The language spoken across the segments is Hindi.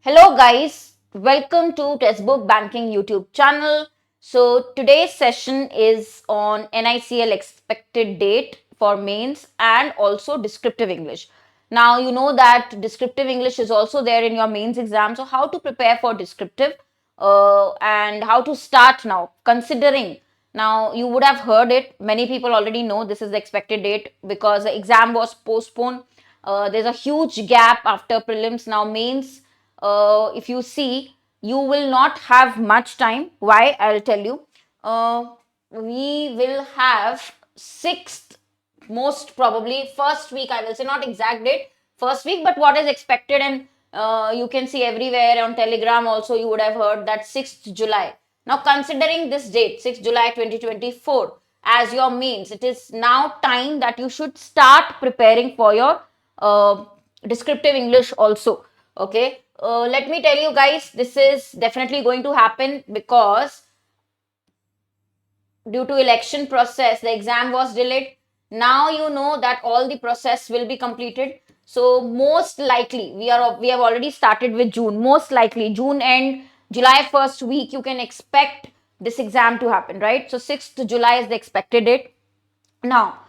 Hello guys, welcome to Textbook Banking YouTube channel. So today's session is on NICL expected date for mains and also descriptive English. Now you know that descriptive English is also there in your mains exam. So how to prepare for descriptive and how to start now considering now you would have heard it. Many people already know this is the expected date because the exam was postponed. There's a huge gap after prelims. Now mains, if you see, you will not have much time. Why? I'll tell you. We will have sixth, most probably first week. I will say not exact date, first week, but what is expected, and you can see everywhere on Telegram also. You would have heard that 6th July. Now, considering this date, 6th July 2024, as your means, it is now time that you should start preparing for your descriptive English also. Okay, let me tell you guys, this is definitely going to happen because due to election process, the exam was delayed. Now you know that all the process will be completed. So most likely, we have already started with June. Most likely, June end, July first week, you can expect this exam to happen, right? So 6th July is the expected date. Now,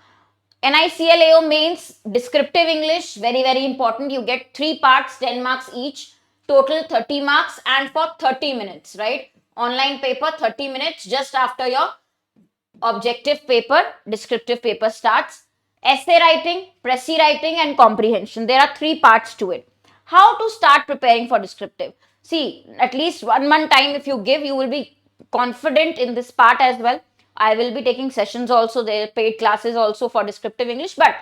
NICLAO means descriptive English, very important. You get 3 parts, 10 marks each, total 30 marks, and for 30 minutes, right? Online paper, 30 minutes just after your objective paper, descriptive paper starts. Essay writing, précis writing, and comprehension. There are 3 parts to it. How to start preparing for descriptive? See, at least 1 month time if you give, you will be confident in this part as well. I will be taking sessions also, there paid classes also for descriptive English, but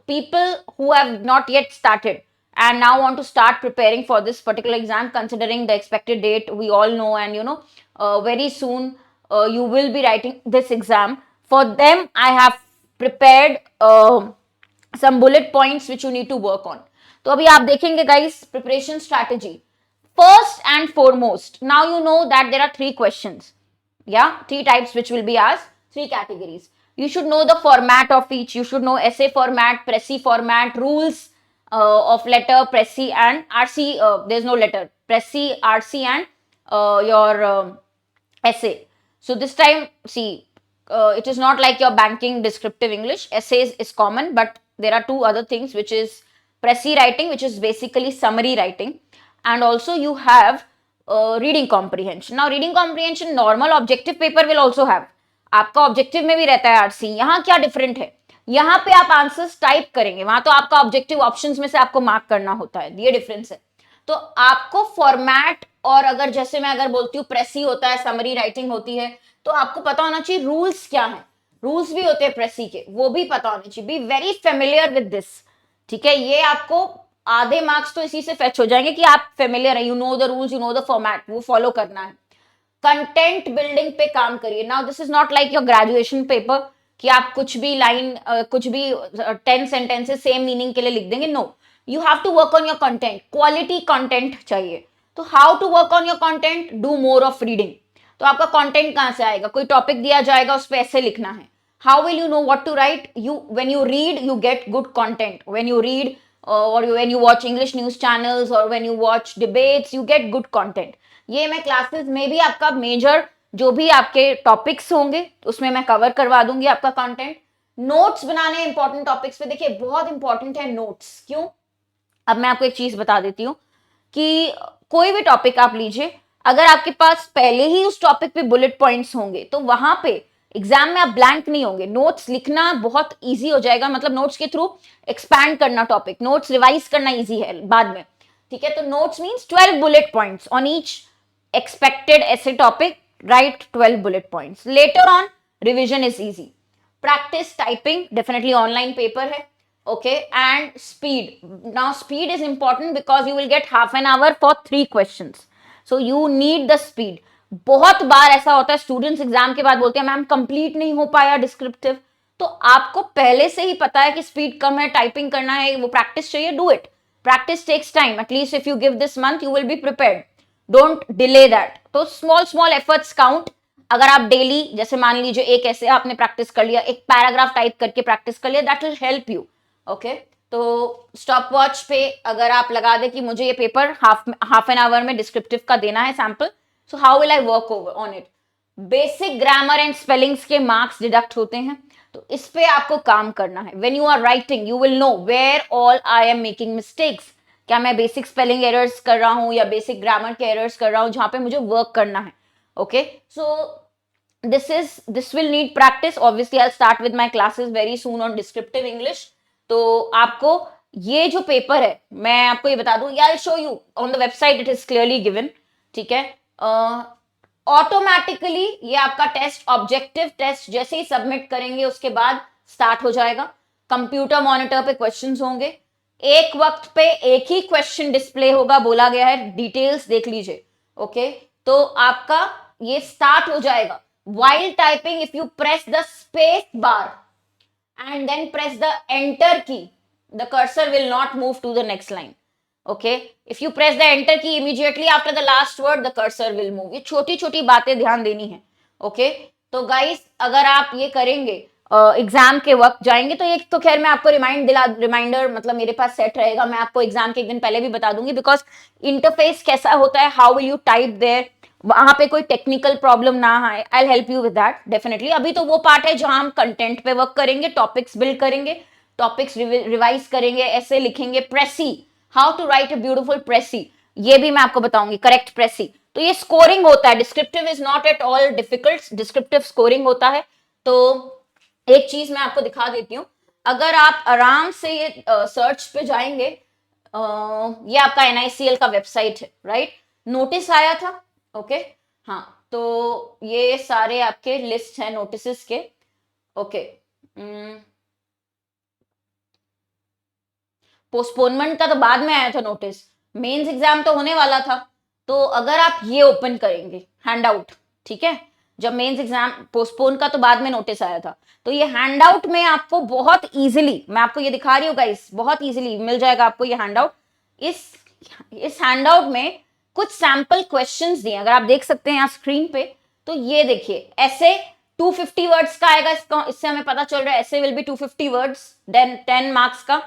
people who have not yet started and now want to start preparing for this particular exam, considering the expected date, we all know, and very soon you will be writing this exam. For them, I have prepared some bullet points which you need to work on. तो अभी आप देखेंगे guys, preparation strategy. First and foremost, now you know that there are 3 questions. Yeah, 3 types which will be asked, 3 categories. You should know the format of each. You should know essay format, précis format, rules of letter, précis and RC. There's no letter. Précis, RC and your essay. So this time, see, it is not like your banking descriptive English. Essays is common, but there are 2 other things, which is précis writing, which is basically summary writing, and also you have reading comprehension. Now reading comprehension normal objective paper will also have. आपका ऑब्जेक्टिव में भी रहता है आरसी. यहाँ क्या डिफरेंट है, यहाँ पे आप आंसर्स टाइप करेंगे, वहां तो आपका ऑब्जेक्टिव ऑप्शंस में से आपको मार्क करना होता है. ये डिफरेंस है. तो आपको फॉर्मेट, और अगर जैसे मैं अगर बोलती हूँ प्रेसी होता है, समरी राइटिंग होती है, तो आपको पता होना चाहिए रूल्स क्या है. रूल्स भी होते हैं प्रेसी के, वो भी पता होने चाहिए. Be very familiar with this. ठीक है, ये आपको आधे मार्क्स तो इसी से फेच हो जाएंगे कि आप फेमिलियर है, you know the rules, you know the format, वो फॉलो करना है. कंटेंट बिल्डिंग पे काम करिए. Now this is not like your graduation paper कि आप कुछ भी लाइन कुछ भी 10 सेंटेंसेस सेम मीनिंग के लिए लिख देंगे. No, you have to work on your content. Quality content चाहिए. तो how to work on your content? Do more of reading. तो आपका कंटेंट कहां से आएगा? कोई टॉपिक दिया जाएगा, उस पर ऐसे लिखना है. How will you know what to write? You when you read you get good content. When you read or when you watch English news channels or when you watch debates, you get good content. ये मैं क्लासेस में भी आपका मेजर जो भी आपके टॉपिक्स होंगे उसमें मैं कवर करवा दूंगी आपका कंटेंट. नोट्स बनाने इंपॉर्टेंट टॉपिक्स पे. देखिए बहुत इंपॉर्टेंट है नोट्स. क्यों? अब मैं आपको एक चीज बता देती हूँ कि कोई भी टॉपिक आप लीजिए, अगर आपके पास पहले ही उस टॉपिक पे बुलेट पॉइंट्स होंगे तो वहां पे एग्जाम में आप ब्लैंक नहीं होंगे. नोट्स लिखना बहुत इजी हो जाएगा, मतलब नोट्स के थ्रू एक्सपैंड करना टॉपिक, नोट्स रिवाइज करना इजी है बाद में. ठीक है, तो notes means 12 bullet points on each expected ऐसे topic. Right 12 bullet points. Later on revision is easy. Practice typing, definitely online paper है. Okay, and speed. Now speed is important because you will get half an hour for 3 questions. So you need the speed. बहुत बार ऐसा होता है स्टूडेंट्स एग्जाम के बाद बोलते हैं मैम कंप्लीट नहीं हो पाया डिस्क्रिप्टिव. तो आपको पहले से ही पता है कि स्पीड कम है, टाइपिंग करना है, वो प्रैक्टिस चाहिए. Do it. Practice takes time. At least if you give this month you will be prepared. Don't delay that. तो स्मॉल एफर्ट्स काउंट. अगर आप डेली, जैसे मान लीजिए एक ऐसे आपने प्रैक्टिस कर लिया, एक पैराग्राफ टाइप करके प्रैक्टिस कर लिया, that will help you. Okay, तो स्टॉप वॉच पे अगर आप लगा दे कि मुझे ये पेपर हाफ एन आवर में डिस्क्रिप्टिव का देना है sample, so how will I work over on it. Basic grammar and spellings के मार्क्स डिडक्ट होते हैं, तो इस पे आपको काम करना है। When you are writing you will know where all I am making mistakes, क्या मैं बेसिक स्पेलिंग एरर्स कर रहा हूं या बेसिक ग्रामर के एरर्स कर रहा हूं जहां पे मुझे वर्क करना है। Okay, so this will need practice. Obviously I'll start with my classes very soon on descriptive English. तो आपको ये जो पेपर है, मैं आपको ये बता दूं, I'll show you on the website, it is clearly given, ठीक है। ऑटोमेटिकली ये आपका टेस्ट, ऑब्जेक्टिव टेस्ट जैसे ही सबमिट करेंगे उसके बाद स्टार्ट हो जाएगा। कंप्यूटर मॉनिटर पे क्वेश्चंस होंगे, एक वक्त पे एक ही क्वेश्चन डिस्प्ले होगा, बोला गया है, डिटेल्स देख लीजिए। ओके, तो आपका ये स्टार्ट हो जाएगा। While typing, if you press the space bar and then press the enter key, the cursor will not move to the next line. Okay, if you press the enter key immediately after the last word, the cursor will move. ये छोटी छोटी बातें ध्यान देनी है। ओके, तो गाइस अगर आप ये करेंगे एग्जाम के वक्त जाएंगे, तो एक तो खैर मैं आपको रिमाइंडर मतलब मेरे पास सेट रहेगा, मैं आपको एग्जाम के एक दिन पहले भी बता दूंगी, बिकॉज इंटरफेस कैसा होता है, how will you type there, वहां पे कोई टेक्निकल प्रॉब्लम ना आए, I will help you with that definitely. अभी तो वो पार्ट है जहां हम कंटेंट पे वर्क करेंगे, टॉपिक्स बिल्ड करेंगे, टॉपिक्स रिवाइज करेंगे, ऐसे लिखेंगे, precis, how to write a beautiful precis, ये भी मैं आपको बताऊंगी, करेक्ट प्रेसी। तो ये स्कोरिंग होता है, descriptive is not at all difficult, descriptive scoring होता है। तो एक चीज मैं आपको दिखा देती हूँ, अगर आप आराम से ये सर्च पे जाएंगे, ये आपका NICL का वेबसाइट है, राइट, नोटिस आया था। ओके, हाँ, तो ये सारे आपके लिस्ट है नोटिस के। ओके, पोस्टपोनमेंट का तो बाद में आया था नोटिस, मेंस एग्जाम तो होने वाला था। तो अगर आप ये ओपन करेंगे हैंडआउट, ठीक है, जब मेंस एग्जाम पोस्टपोन का तो बाद में नोटिस आया था, तो ये हैंडआउट में आपको बहुत इजीली, मैं आपको ये दिखा रही हूँ गाइस, बहुत इजीली मिल जाएगा आपको ये हैंडआउट। इस हैंडआउट में कुछ सैंपल क्वेश्चंस दिए, अगर आप देख सकते हैं यहाँ स्क्रीन पे, तो ये देखिए, ऐसे 250 वर्ड्स का आएगा, इससे हमें पता चल रहा है ऐसे will be 250 words, then 10 marks का।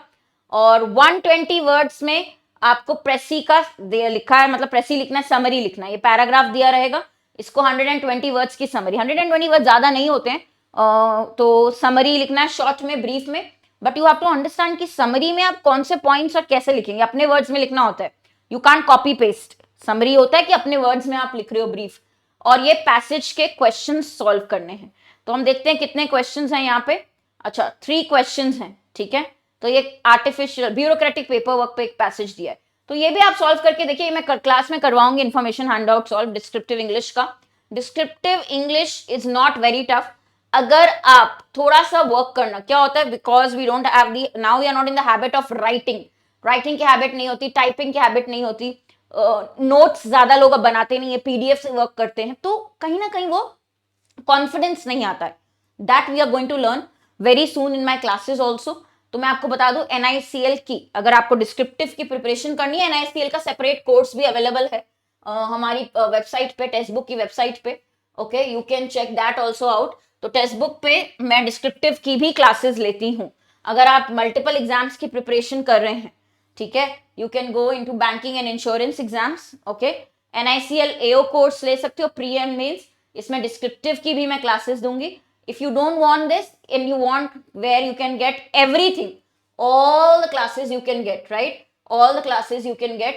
और 120 वर्ड्स में आपको प्रेसी का लिखा है, मतलब प्रेसी लिखना है, समरी लिखना है, ये पैराग्राफ दिया रहेगा, इसको 120 वर्ड्स की समरी, 120 वर्ड ज्यादा नहीं होते हैं, तो समरी लिखना है शॉर्ट में, ब्रीफ में। But you have to understand कि समरी में आप कौन से पॉइंट्स और कैसे लिखेंगे, अपने वर्ड्स में लिखना होता है, you can't copy paste. Summary होता है कि अपने वर्ड्स में आप लिख रहे हो ब्रीफ, और ये पैसेज के क्वेश्चंस सॉल्व करने हैं। तो हम देखते हैं कितने क्वेश्चंस हैं यहाँ पे। अच्छा, 3 क्वेश्चंस हैं, ठीक है। तो ये आर्टिफिशियल ब्यूरोक्रेटिक पेपर वर्क पे एक पैसेज दिया है, तो ये भी आप सॉल्व करके देखिए, मैं क्लास में करवाऊंगी information handout solve descriptive English का। Descriptive English is not very tough, अगर आप थोड़ा सा वर्क करना, क्या होता है, because we don't have the, now we are not in the habit of writing की हैबिट नहीं होती, टाइपिंग की हैबिट नहीं होती, नोट्स ज्यादा लोग अब बनाते नहीं है, PDF से वर्क करते हैं, तो कहीं ना कहीं वो कॉन्फिडेंस नहीं आता है। That we are going to learn very soon in my classes also. तो मैं आपको बता दूं, NICL की अगर आपको डिस्क्रिप्टिव की प्रिपरेशन करनी है, NICL का सेपरेट कोर्स भी अवेलेबल है हमारी वेबसाइट पे, टेक्स्ट बुक की वेबसाइट पे। Okay, you can check that also out. तो टेक्स्ट बुक पे मैं डिस्क्रिप्टिव की भी क्लासेस लेती हूँ, अगर आप मल्टीपल एग्जाम्स की प्रिपरेशन कर रहे हैं, ठीक है, you can go into banking and insurance exams. Okay, NICL AO course ले सकते हो, प्री एंड मेंस, इसमें डिस्क्रिप्टिव की भी मैं क्लासेस दूंगी। If you don't want this and you want where you can get everything, all the classes you can get, right? All the classes you can get.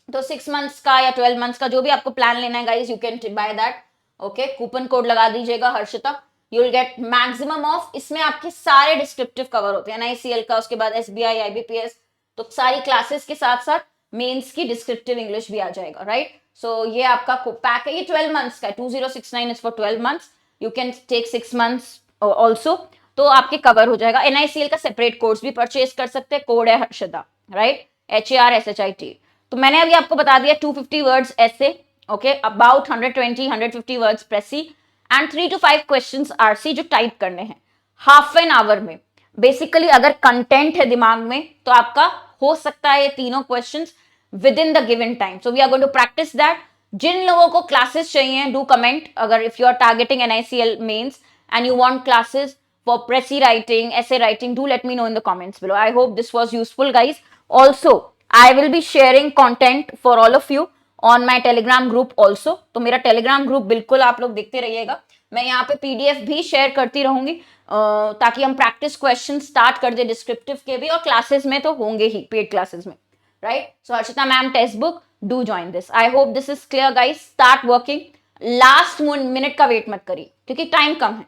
तो 6 months का या 12 months का जो भी आपको प्लान लेना है guys, you can by that. Okay, coupon code लगा दीजिएगा Harshita, you will get maximum of. इसमें आपके सारे डिस्क्रिप्टिव कवर होते हैं, NICL का, उसके बाद SBI IBPS, तो सारी क्लासेस के साथ साथ मेंस की डिस्क्रिप्टिव इंग्लिश भी आ जाएगा, राइट। सो ये आपका पैक है, ये 12 months का है, 2069 is for 12 months, you can take 6 months also, तो आपके कवर हो जाएगा। NICL का सेपरेट कोर्स भी परचेज कर सकते हैं, कोड है हर्षदा, राइट, HARSHIT। तो मैंने अभी आपको बता दिया 250 वर्ड्स ऐसे, okay, about 150 words precis, and 3 to 5 questions RC जो टाइप करने हैं हाफ एन आवर में। बेसिकली अगर कंटेंट है दिमाग में तो आपका हो सकता है ये तीनों questions with in the given time. So we are going to practice that. जिन लोगों को क्लासेस चाहिए डू कमेंट, अगर if you are targeting NICL mains and you want classes, for pressy writing, essay writing, do let me know in the comments below. I hope this was useful, guys. Also, I will be sharing content for all of you on my telegram group also. तो मेरा telegram group बिल्कुल आप लोग देखते रहिएगा. मैं यहाँ पे PDF भी शेयर करती रहूंगी ताकि हम प्रैक्टिस क्वेश्चन स्टार्ट कर दे डिस्क्रिप्टिव के भी, और क्लासेस में तो होंगे ही, पेड क्लासेस में, right. So Harshita ma'am textbook, do join this. I hope this is clear guys. Start working. Last minute का वेट मत करिए क्योंकि टाइम कम है.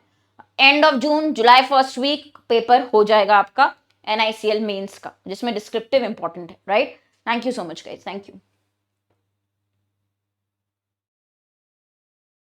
एंड ऑफ जून, जुलाई फर्स्ट वीक पेपर हो जाएगा आपका NICL मेंस का, जिसमें डिस्क्रिप्टिव इंपॉर्टेंट है, right. Thank you so much guys. Thank you.